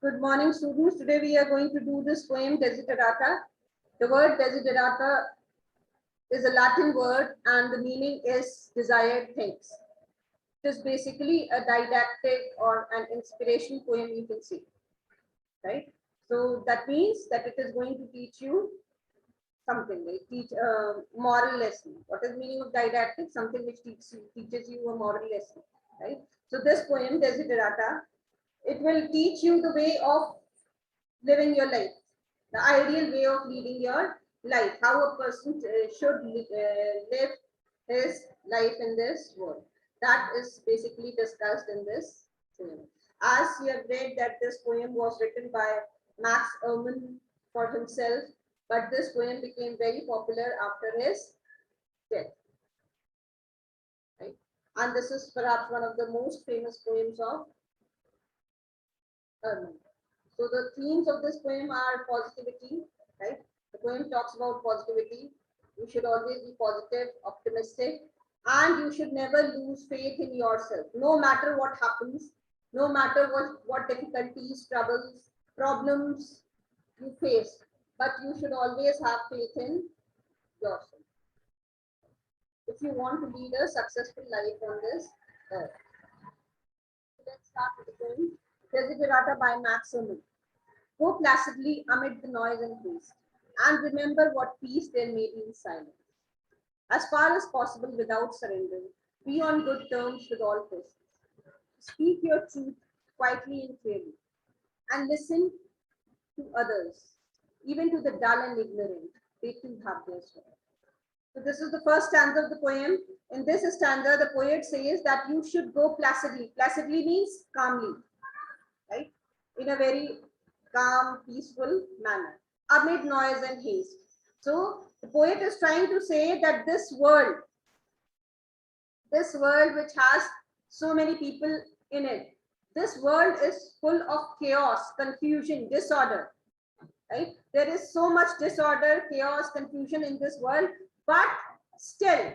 Good morning, students. Today we are going to do this poem Desiderata. The word desiderata is a Latin word and the meaning is desired things. It is basically a didactic or an inspiration poem, you can see, right? So that means that it is going to teach you something, like teach a moral lesson. What is the meaning of didactic? Something which teaches you a moral lesson, right? So this poem Desiderata, it will teach you the way of living your life, the ideal way of leading your life, how a person should live his life in this world. That is basically discussed in this poem. As you have read that this poem was written by Max Ehrmann for himself, but this poem became very popular after his death. Right? And this is perhaps one of the most famous poems of Ehrmann. So the themes of this poem are positivity, right? The poem talks about positivity. You should always be positive, optimistic, and you should never lose faith in yourself. No matter what happens, no matter what difficulties, troubles, problems you face, but you should always have faith in yourself. If you want to lead a successful life on this earth. So let's start with the poem. Desiderata by Max Ehrmann. Go placidly amid the noise and haste, and remember what peace there may be in silence. As far as possible without surrender, be on good terms with all persons. Speak your truth quietly and clearly, and listen to others, even to the dull and ignorant. They too have their story. So this is the first stanza of the poem. In this stanza, the poet says that you should go placidly. Placidly means calmly, right? In a very calm, peaceful manner, amid noise and haste. So the poet is trying to say that this world which has so many people in it, this world is full of chaos, confusion, disorder, right? There is so much disorder, chaos, confusion in this world, but still,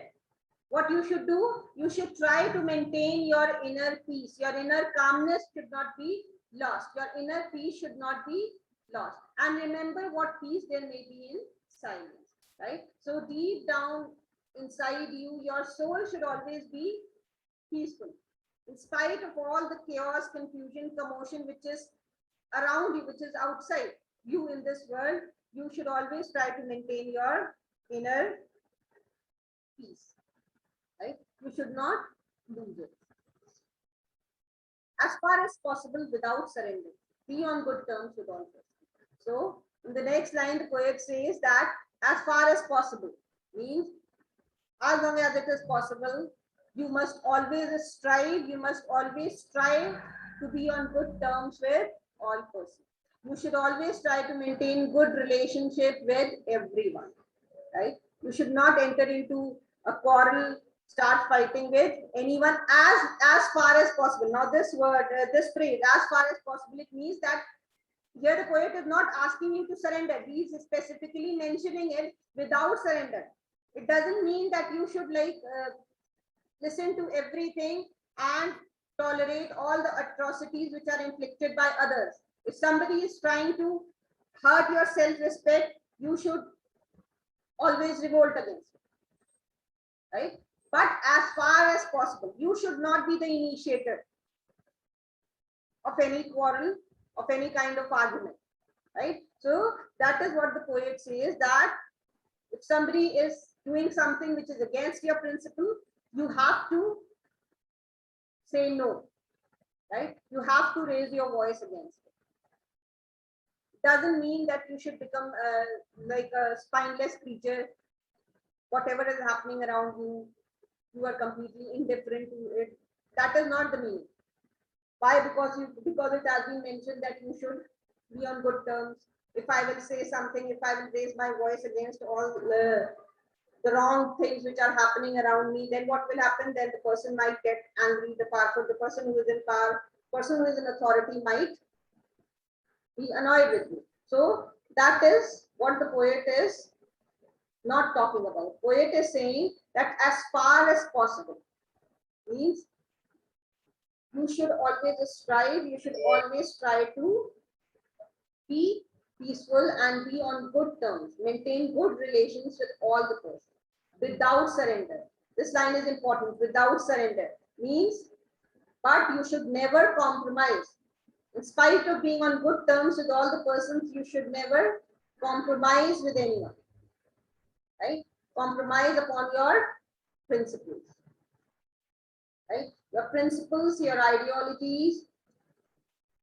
what you should do, you should try to maintain your inner peace. Your inner calmness should not be lost. Your inner peace should not be lost. And remember what peace there may be in silence, right? So deep down inside you, your soul should always be peaceful. In spite of all the chaos, confusion, commotion which is around you, which is outside you in this world, you should always try to maintain your inner peace, right? You should not lose it. As far as possible without surrender. Be on good terms with all persons. So in the next line, the poet says that as far as possible means as long as it is possible, you must always strive to be on good terms with all persons. You should always try to maintain good relationship with everyone, right? You should not enter into a quarrel, start fighting with anyone as far as possible. Now this word, this phrase, as far as possible, it means that here the poet is not asking you to surrender. He is specifically mentioning it without surrender. It doesn't mean that you should listen to everything and tolerate all the atrocities which are inflicted by others. If somebody is trying to hurt your self-respect, you should always revolt against it, right? But as far as possible, you should not be the initiator of any quarrel, of any kind of argument, right? So that is what the poet says, that if somebody is doing something which is against your principle, you have to say no, right? You have to raise your voice against it. Doesn't mean that you should become like a spineless creature. Whatever is happening around you, you are completely indifferent to it. That is not the meaning. Why? Because it has been mentioned that you should be on good terms. If I will say something, if I will raise my voice against all the wrong things which are happening around me, then what will happen? Then the person might get angry. The person who is in power, person who is in authority might be annoyed with me. So that is what the poet is not talking about. Poet is saying that as far as possible means you should always strive, you should always try to Be peaceful and be on good terms. Maintain good relations with all the persons without surrender. This line is important. Without surrender means, but you should never compromise. In spite of being on good terms with all the persons, you should never compromise with anyone. Right? Compromise upon your principles. Right? Your principles, your ideologies,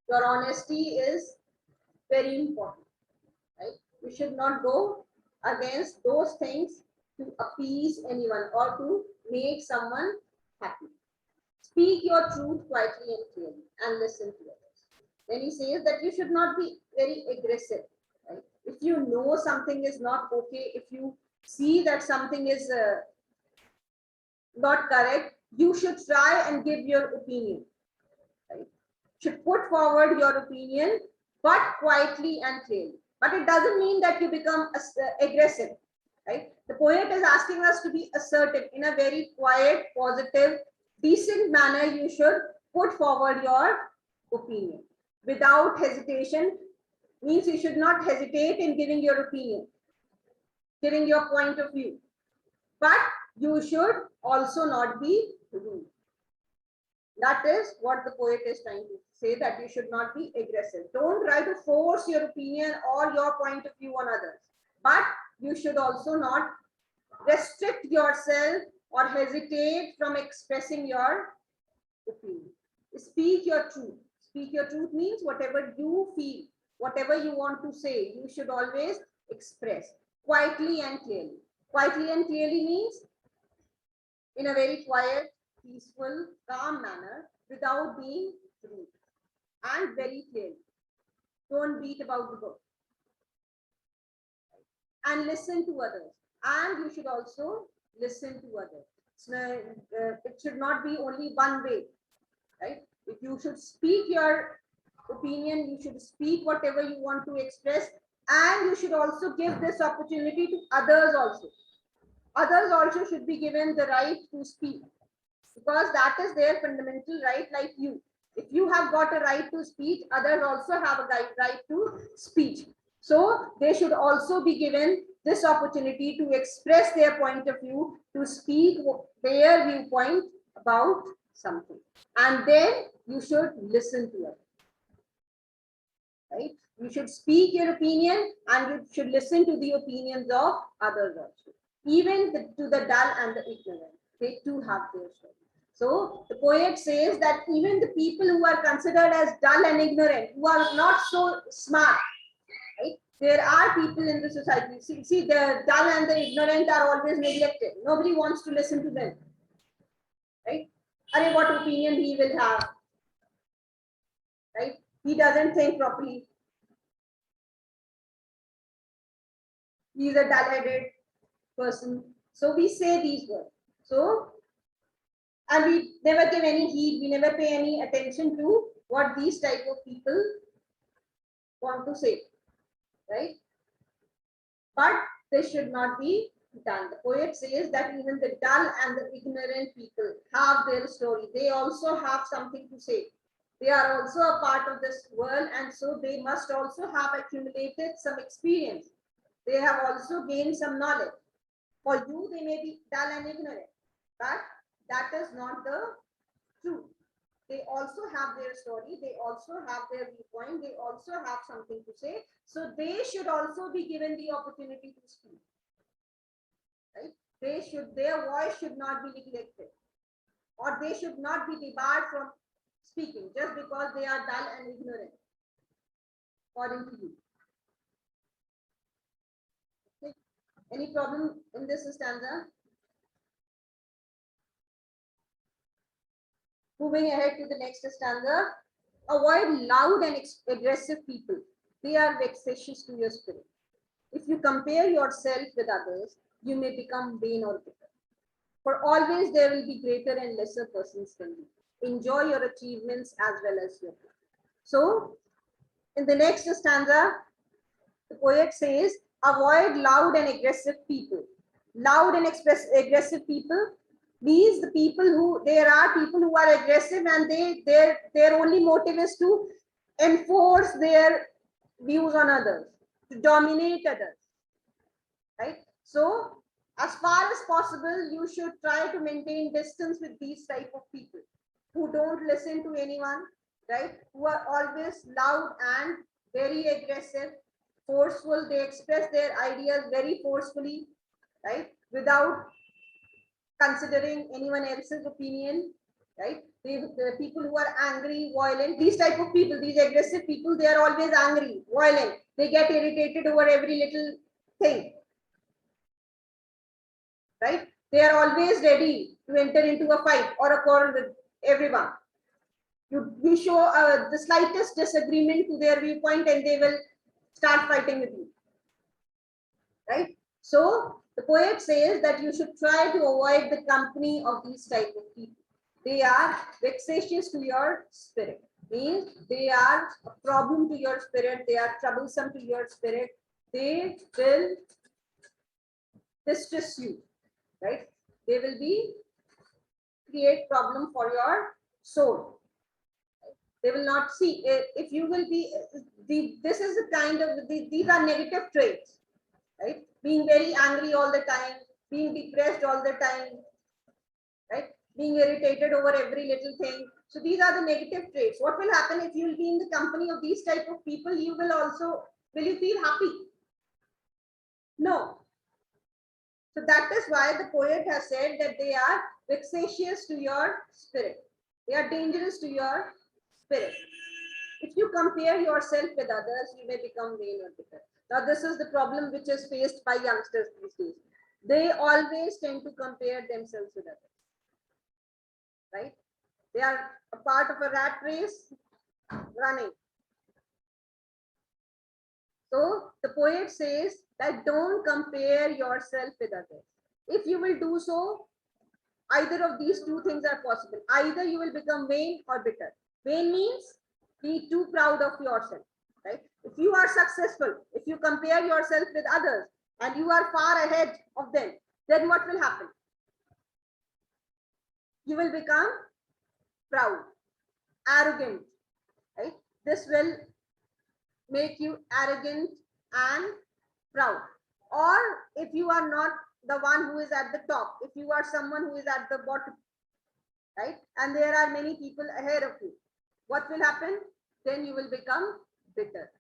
your honesty is very important. Right? You should not go against those things to appease anyone or to make someone happy. Speak your truth quietly and clearly and listen to others. Then he says that you should not be very aggressive. Right? If you know something is not okay, if you see that something is not correct, you should try and give your opinion. Right? Should put forward your opinion, but quietly and clearly. But it doesn't mean that you become aggressive. Right? The poet is asking us to be assertive in a very quiet, positive, decent manner. You should put forward your opinion without hesitation. Means you should not hesitate in giving your opinion, giving your point of view. But you should also not be rude. That is what the poet is trying to say, that you should not be aggressive. Don't try to force your opinion or your point of view on others. But you should also not restrict yourself or hesitate from expressing your opinion. Speak your truth. Speak your truth means whatever you feel, whatever you want to say, you should always express quietly and clearly. Quietly and clearly means in a very quiet, peaceful, calm manner without being rude, and very clearly. Don't beat about the bush. And listen to others. And you should also listen to others. It should not be only one way, right? If you should speak your opinion, you should speak whatever you want to express, and you should also give this opportunity to others also. Others also should be given the right to speak, because that is their fundamental right, like you. If you have got a right to speak, others also have a right to speech. So they should also be given this opportunity to express their point of view, to speak their viewpoint about something. And then you should listen to it. Right? You should speak your opinion and you should listen to the opinions of others also. Even to the dull and the ignorant. They too have their story. So the poet says that even the people who are considered as dull and ignorant, who are not so smart, right? There are people in the society. See, the dull and the ignorant are always neglected. Nobody wants to listen to them. Right? Arey, what opinion he will have? Right? He doesn't think properly. He is a dull-headed person. So we say these words. So, and we never give any heed, we never pay any attention to what these type of people want to say, right? But this should not be done. The poet says that even the dull and the ignorant people have their story. They also have something to say. They are also a part of this world, and so they must also have accumulated some experience. They have also gained some knowledge. For you, they may be dull and ignorant, but that is not the truth. They also have their story, they also have their viewpoint, they also have something to say. So they should also be given the opportunity to speak. Right? Their voice should not be neglected, or they should not be debarred from speaking just because they are dull and ignorant, according to you. Okay. Any problem in this stanza? Moving ahead to the next stanza. Avoid loud and aggressive people. They are vexatious to your spirit. If you compare yourself with others, you may become vain or bitter. For always there will be greater and lesser persons than you. Enjoy your achievements as well as your life. So, in the next stanza, the poet says, avoid loud and aggressive people. Loud and aggressive people means the people who, there are people who are aggressive and their only motive is to enforce their views on others, to dominate others, right? So as far as possible, you should try to maintain distance with these type of people who don't listen to anyone, right? Who are always loud and very aggressive, forceful. They express their ideas very forcefully, right? Without considering anyone else's opinion, right? The people who are angry, violent, these type of people, these aggressive people, they are always angry, violent. They get irritated over every little thing, right? They are always ready to enter into a fight or a quarrel with everyone. You show the slightest disagreement to their viewpoint and they will start fighting with you, right? So the poet says that you should try to avoid the company of these type of people. They are vexatious to your spirit. Means they are a problem to your spirit. They are troublesome to your spirit. They will distress you, right? They will be create problem for your soul. They will not see if you will be this is the kind of these are negative traits, right? Being very angry all the time, being depressed all the time, right? Being irritated over every little thing. So these are the negative traits. What will happen if you will be in the company of these type of people? You will also, will you feel happy? No. So that is why the poet has said that they are vexatious to your spirit. They are dangerous to your spirit. If you compare yourself with others, you may become vain or bitter. Now, this is the problem which is faced by youngsters these days. They always tend to compare themselves with others, right? They are a part of a rat race running. So the poet says that don't compare yourself with others. If you will do so, either of these two things are possible. Either you will become vain or bitter. Vain means be too proud of yourself, right? If you are successful, if you compare yourself with others and you are far ahead of them, then what will happen? You will become proud, arrogant, right? This will make you arrogant and proud. Or if you are not the one who is at the top, if you are someone who is at the bottom, right? And there are many people ahead of you, what will happen? Then you will become bitter,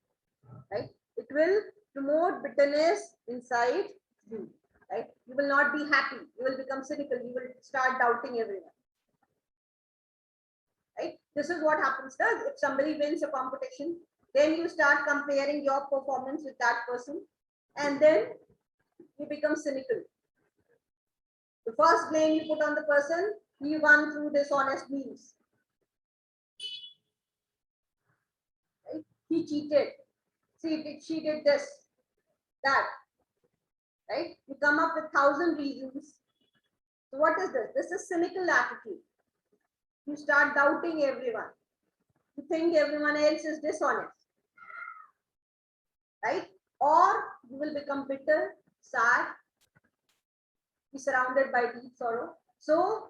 right? It will promote bitterness inside you, right? You will not be happy. You will become cynical. You will start doubting everyone, right? This is what happens. If somebody wins a competition, then you start comparing your performance with that person, and then you become cynical. The first blame you put on the person, he won through dishonest means. Right? He cheated. She did this, that. Right? You come up with 1,000 reasons. So what is this? This is cynical attitude. You start doubting everyone. You think everyone else is dishonest. Right? Or you will become bitter, sad, be surrounded by deep sorrow. So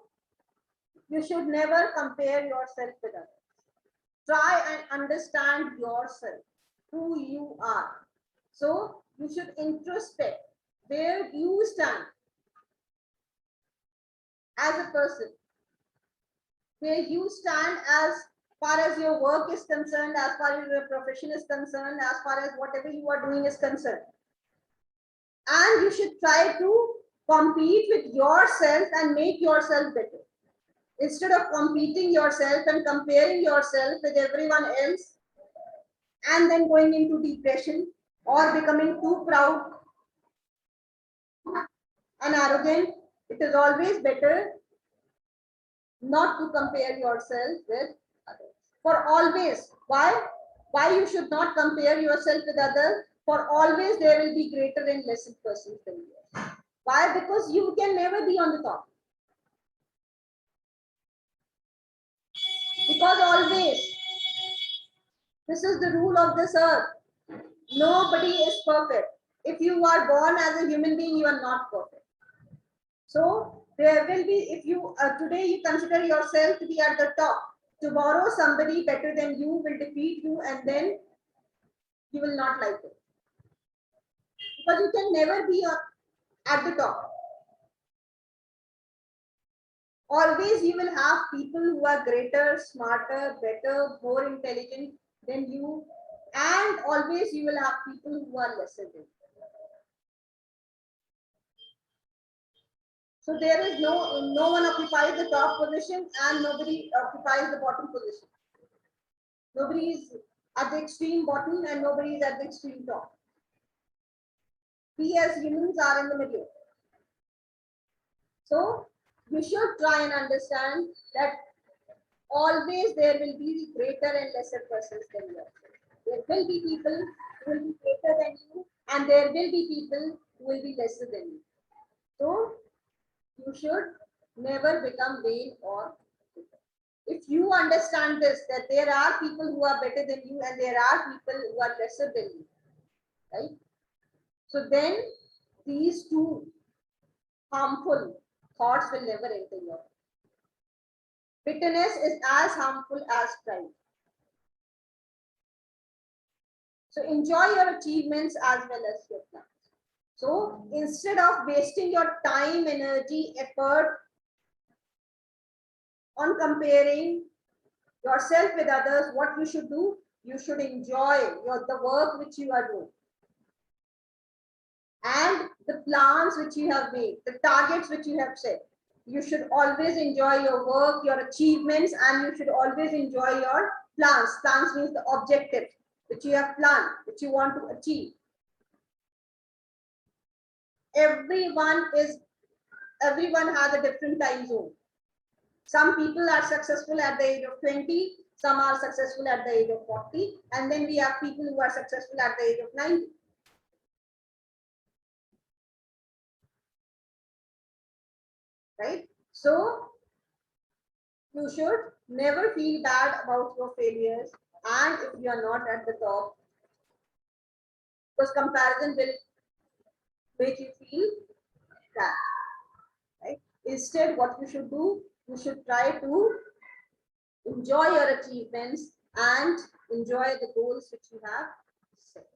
you should never compare yourself with others. Try and understand yourself, who you are. So you should introspect where you stand as a person, where you stand as far as your work is concerned, as far as your profession is concerned, as far as whatever you are doing is concerned. And you should try to compete with yourself and make yourself better. Instead of competing yourself and comparing yourself with everyone else and then going into depression or becoming too proud and arrogant, it is always better not to compare yourself with others. For always, why you should not compare yourself with others? For always there will be greater and lesser persons than you. Why? Because you can never be on the top. Because always, this is the rule of this earth. Nobody is perfect. If you are born as a human being, you are not perfect. So there will be, if you today you consider yourself to be at the top, tomorrow somebody better than you will defeat you, and then you will not like it, because you can never be at the top. Always you will have people who are greater, smarter, better, more intelligent than you, and always you will have people who are lesser than you. So there is no one occupies the top position and nobody occupies the bottom position. Nobody is at the extreme bottom and nobody is at the extreme top. We as humans are in the middle. So you should try and understand that always there will be greater and lesser persons than you. There will be people who will be greater than you, and there will be people who will be lesser than you. So you should never become vain or bitter. If you understand this, that there are people who are better than you and there are people who are lesser than you, right? So then these two harmful thoughts will never enter your head. Bitterness is as harmful as pride. So enjoy your achievements as well as your plans. So instead of wasting your time, energy, effort on comparing yourself with others, what you should do, you should enjoy the work which you are doing and the plans which you have made, the targets which you have set. You should always enjoy your work, your achievements, and you should always enjoy your plans. Plans means the objective which you have planned, which you want to achieve. Everyone has a different time zone. Some people are successful at the age of 20, some are successful at the age of 40, and then we have people who are successful at the age of 90. Right? So you should never feel bad about your failures, and if you are not at the top, because comparison will make you feel bad. Right? Instead, what you should do, you should try to enjoy your achievements and enjoy the goals which you have set.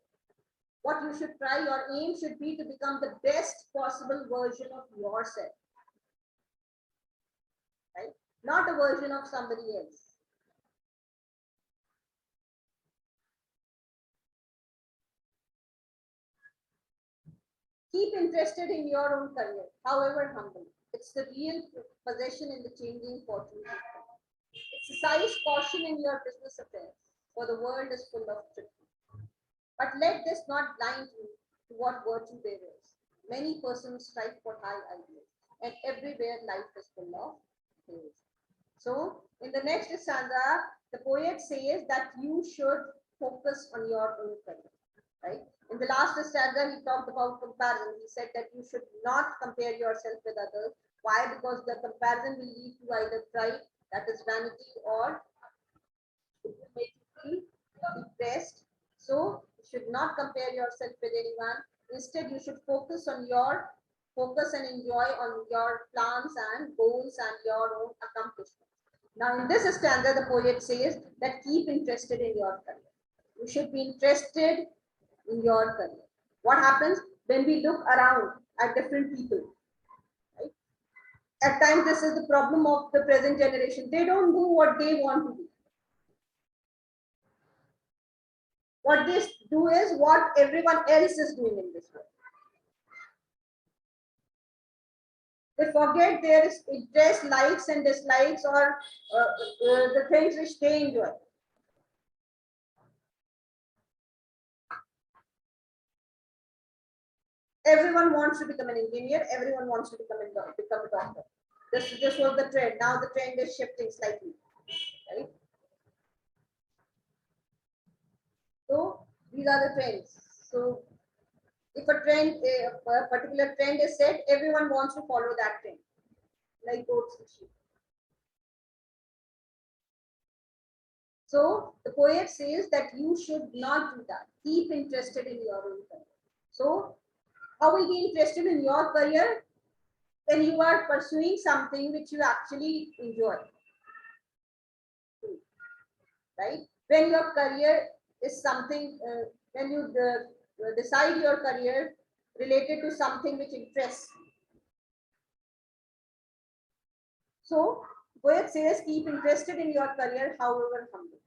What you should try, your aim should be to become the best possible version of yourself. Right? Not a version of somebody else. Keep interested in your own career, however humble. It's the real possession in the changing fortune system. Exercise caution in your business affairs, for the world is full of truth. But let this not blind you to what virtue there is. Many persons strive for high ideals, and everywhere life is full of hills. So, in the next stanza, the poet says that you should focus on your own career, right? In the last stanza, he talked about comparison. He said that you should not compare yourself with others. Why? Because the comparison will lead to either pride, that is vanity, or it will make you feel depressed. So you should not compare yourself with anyone. Instead, you should focus and enjoy on your plans and goals and your own accomplishments. Now, in this stanza, the poet says that keep interested in your career. You should be interested in your career. What happens when we look around at different people? Right? At times, this is the problem of the present generation. They don't do what they want to do. What they do is what everyone else is doing in this world. They forget their interest, likes and dislikes, or the things which they enjoy. Everyone wants to become an engineer. Everyone wants to become a doctor. This was the trend. Now the trend is shifting slightly, right? So these are the trends. So if a particular trend is set, everyone wants to follow that trend, like goats and sheep. So the poet says that you should not do that. Keep interested in your own career. So how will be interested in your career when you are pursuing something which you actually enjoy, right? When your career is something, when you decide your career related to something which interests. So Goethe says, keep interested in your career, however humble.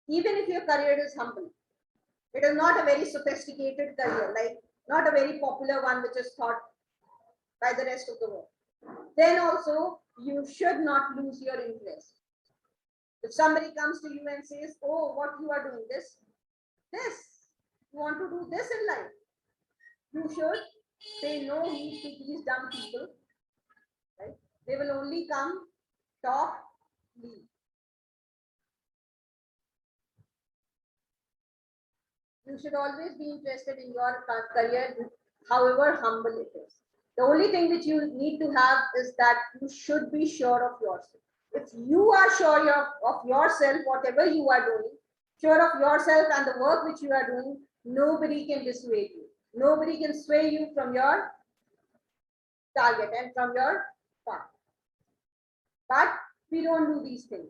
Even if your career is humble, it is not a very sophisticated career, like not a very popular one which is thought by the rest of the world. Then also you should not lose your interest. If somebody comes to you and says, oh, what you are doing this, you want to do this in life, you should say no heed to these dumb people, right? They will only come, talk, leave. You should always be interested in your career, however humble it is. The only thing which you need to have is that you should be sure of yourself. If you are sure of yourself, whatever you are doing, sure of yourself and the work which you are doing, nobody can dissuade you. Nobody can sway you from your target and from your path. But we don't do these things.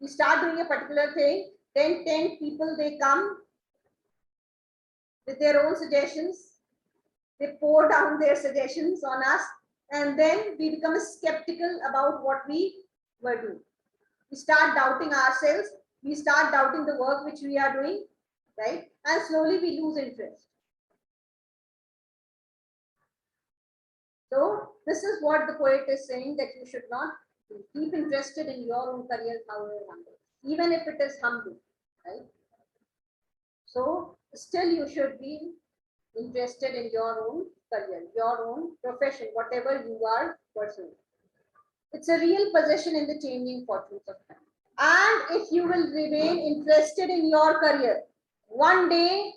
We start doing a particular thing, then 10 people, they come with their own suggestions. They pour down their suggestions on us, and then we become skeptical about what we were doing. We start doubting ourselves. We start doubting the work which we are doing, right? And slowly we lose interest. So this is what the poet is saying, that you should not keep interested in your own career, however humble, even if it is humble, right? So still you should be interested in your own career, your own profession, whatever you are pursuing. It's a real possession in the changing fortunes of time. And if you will remain interested in your career, one day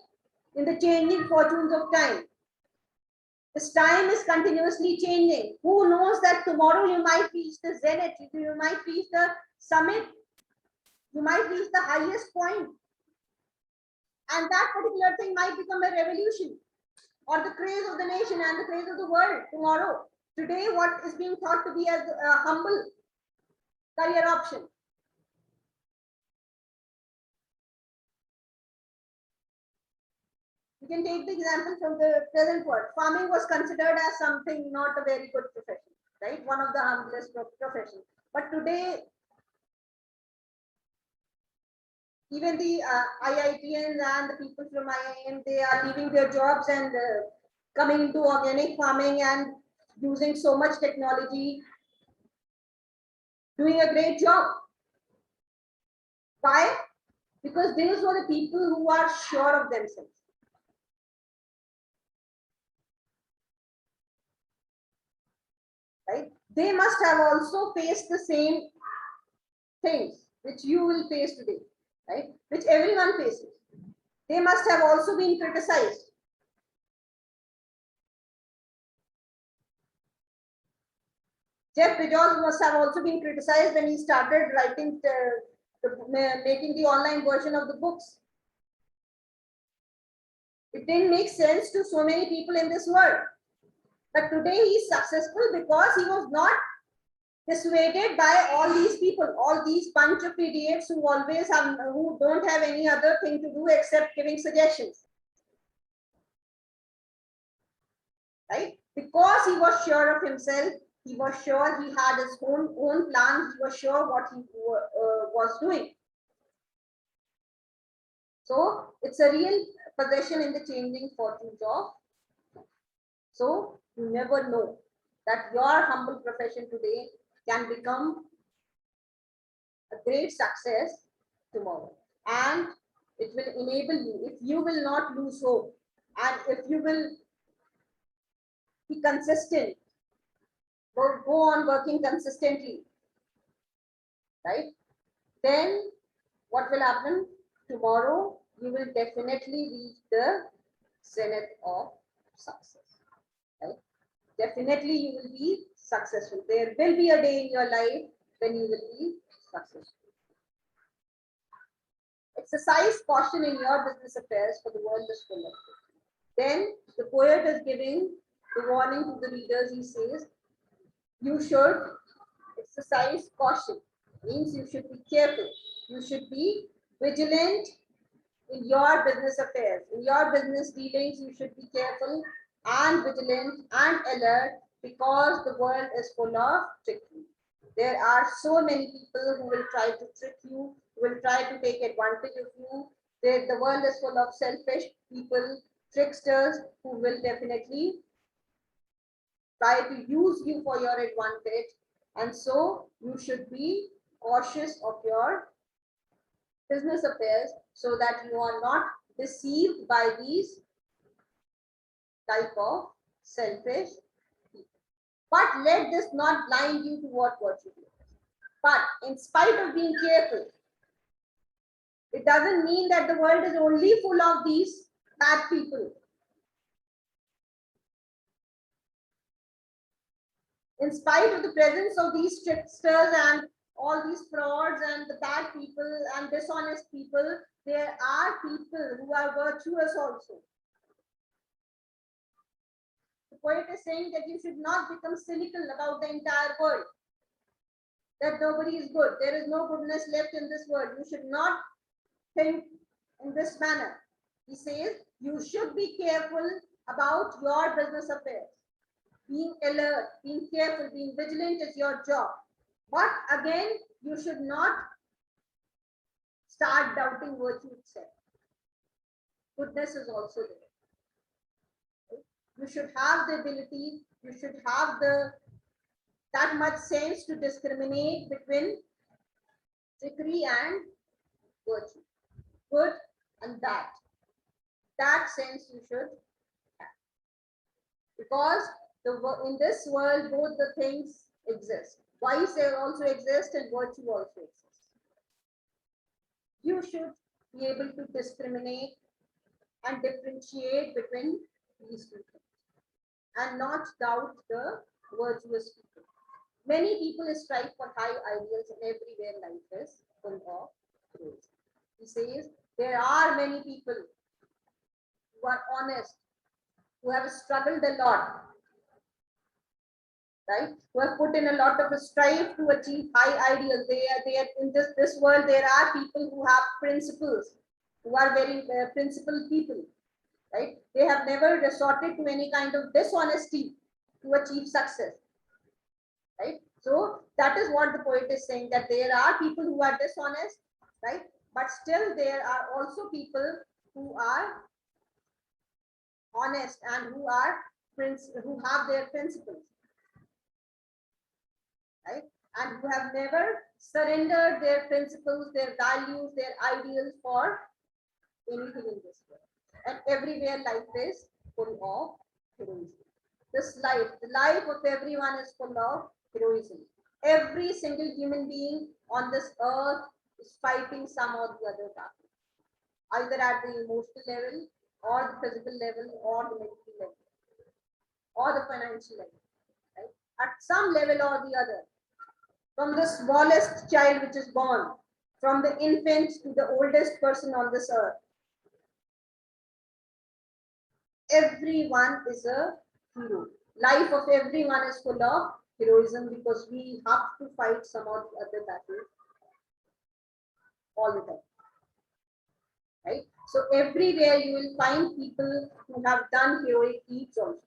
in the changing fortunes of time, this time is continuously changing. Who knows that tomorrow you might reach the zenith, you might reach the summit, you might reach the highest point, and that particular thing might become a revolution or the craze of the nation and the craze of the world tomorrow. Today, what is being thought to be as a humble career option. You can take the example from the present world. Farming was considered as something not a very good profession, right? One of the humblest professions. But today, even the IITians and the people from IIM, they are leaving their jobs and coming into organic farming and using so much technology, doing a great job. Why? Because these were the people who are sure of themselves. Right? They must have also faced the same things which you will face today, right? Which everyone faces. They must have also been criticized. Jeff Bezos must have also been criticized when he started writing, making the online version of the books. It didn't make sense to so many people in this world. But today he is successful because he was not dissuaded by all these people, all these bunch of idiots who who don't have any other thing to do except giving suggestions. Right? Because he was sure of himself, he was sure he had his own plans, he was sure what he was doing. So it's a real possession in the changing fortunes of. So you never know that your humble profession today can become a great success tomorrow, and it will enable you, if you will not lose hope and if you will be consistent, go on working consistently, right? Then what will happen? Tomorrow you will definitely reach the zenith of success, right? Definitely you will be successful. There will be a day in your life when you will be successful. Exercise caution in your business affairs, for the world is full of it. Then the poet is giving the warning to the readers. He says, you should exercise caution. Means you should be careful. You should be vigilant in your business affairs, in your business dealings, you should be careful and vigilant and alert, because the world is full of trickery. There are so many people who will try to trick you, who will try to take advantage of you. The world is full of selfish people, tricksters, who will definitely try to use you for your advantage. And so you should be cautious of your business affairs, so that you are not deceived by these type of selfish people. But let this not blind you to what virtue is. But in spite of being careful, it doesn't mean that the world is only full of these bad people. In spite of the presence of these tricksters and all these frauds and the bad people and dishonest people, there are people who are virtuous also. The poet is saying that you should not become cynical about the entire world, that nobody is good, there is no goodness left in this world. You should not think in this manner. He says you should be careful about your business affairs. Being alert, being careful, being vigilant is your job. But again, you should not start doubting virtue itself. Goodness is also there. You should have the ability, you should have that much sense to discriminate between trickery and virtue, good and bad. That sense you should have. Because in this world, both the things exist. Vice also exists and virtue also exists. You should be able to discriminate and differentiate between these two things and not doubt the virtuous people. Many people strive for high ideals, and everywhere life is full of rules. He says there are many people who are honest, who have struggled a lot, right? Who have put in a lot of strive to achieve high ideals. They are in this world. There are people who have principles, who are very principled people, right? They have never resorted to any kind of dishonesty to achieve success, right? So that is what the poet is saying, that there are people who are dishonest, right? But still there are also people who are honest and who have their principles, right? And who have never surrendered their principles, their values, their ideals for anything in this world. And everywhere life is full of heroism. This life, the life of everyone is full of heroism. Every single human being on this earth is fighting some or the other battle, either at the emotional level or the physical level or the mental level or the financial level, right? At some level or the other, from the smallest child which is born, from the infant to the oldest person on this earth, everyone is a hero. Life of everyone is full of heroism, because we have to fight some of the other battles all the time, right? So everywhere you will find people who have done heroic deeds also,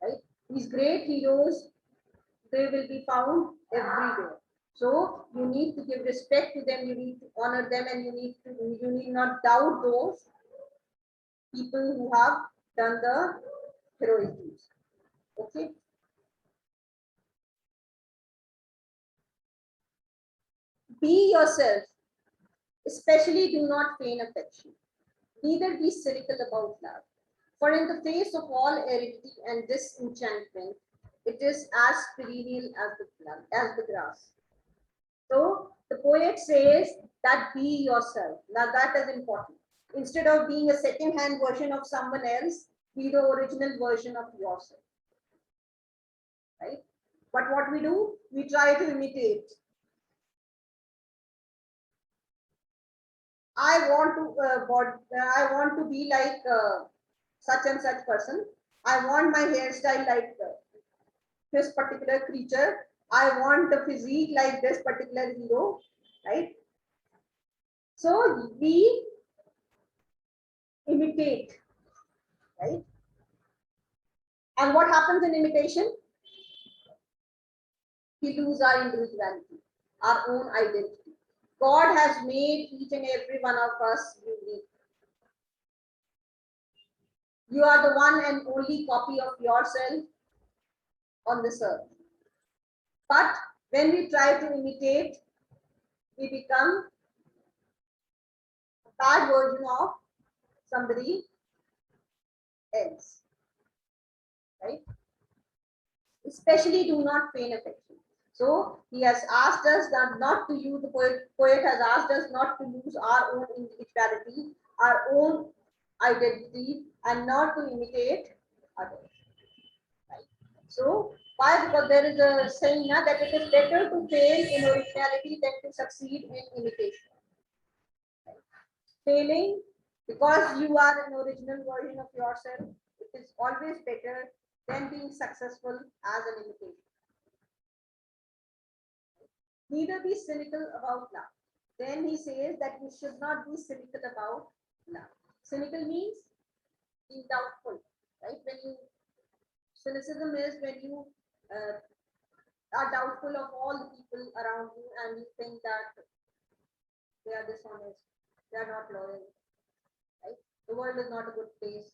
right? These great heroes, they will be found everywhere. So you need to give respect to them, you need to honor them, and you need not doubt those people who have done the heroic deeds. Okay. Be yourself, especially do not feign affection. Neither be cynical about love. For in the face of all aridity and disenchantment, it is as perennial as the grass. So the poet says that be yourself. Now that is important. Instead of being a second-hand version of someone else, be the original version of yourself. Right? But what we do, we try to imitate. I want to be like such and such person. I want my hairstyle like this particular creature. I want the physique like this particular hero, right? So we imitate, right? And what happens in imitation? We lose our individuality, our own identity. God has made each and every one of us unique. You are the one and only copy of yourself on this earth. But when we try to imitate, we become a bad version of somebody else, right? Especially do not feign affection. So he has asked us that not to use, the poet has asked us not to lose our own individuality, our own identity, and not to imitate others. Right? So why? Because there is a saying now that it is better to fail in originality than to succeed in imitation. Right? Failing because you are an original version of yourself, it is always better than being successful as an imitation. Neither be cynical about love. Then he says that you should not be cynical about love. Cynical means being doubtful, right? When you cynicism is when you uh, are doubtful of all the people around you and you think that they are dishonest, they are not loyal, right? The world is not a good place.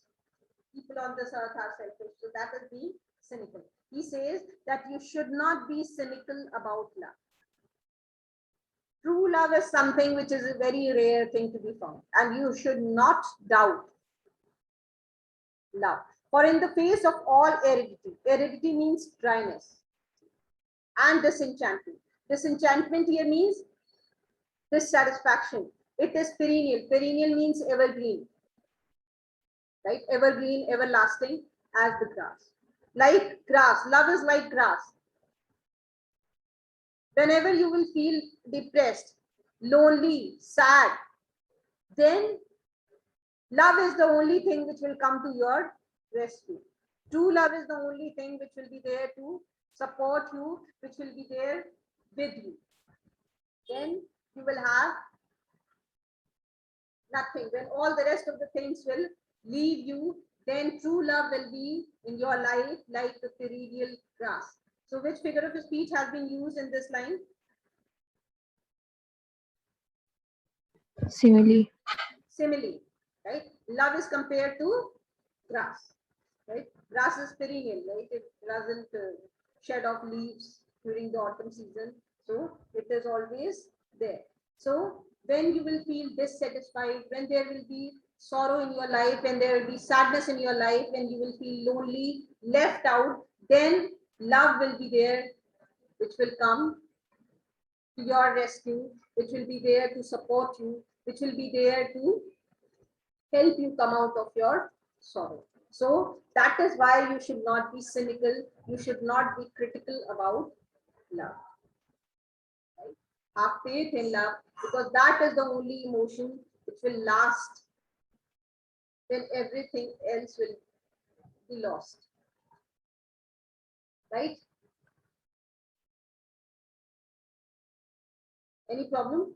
People on this earth are selfish. So that is being cynical. He says that you should not be cynical about love. True love is something which is a very rare thing to be found, and you should not doubt love. For in the face of all aridity means dryness and disenchantment. Disenchantment here means dissatisfaction. It is perennial. Perennial means evergreen, right? Evergreen, everlasting as the grass. Like grass, love is like grass. Whenever you will feel depressed, lonely, sad, then love is the only thing which will come to your rescue. True love is the only thing which will be there to support you, which will be there with you. Then you will have nothing. When all the rest of the things will leave you, then true love will be in your life like the perennial grass. So which figure of speech has been used in this line? Simile. Simile, right? Love is compared to grass, right? Grass is perennial, right? It doesn't shed off leaves during the autumn season. So it is always there. So when you will feel dissatisfied, when there will be sorrow in your life, when there will be sadness in your life, when you will feel lonely, left out, then love will be there, which will come to your rescue, which will be there to support you, which will be there to help you come out of your sorrow. So that is why you should not be cynical. You should not be critical about love. Right? Have faith in love because that is the only emotion which will last. Then everything else will be lost. Right? Any problem?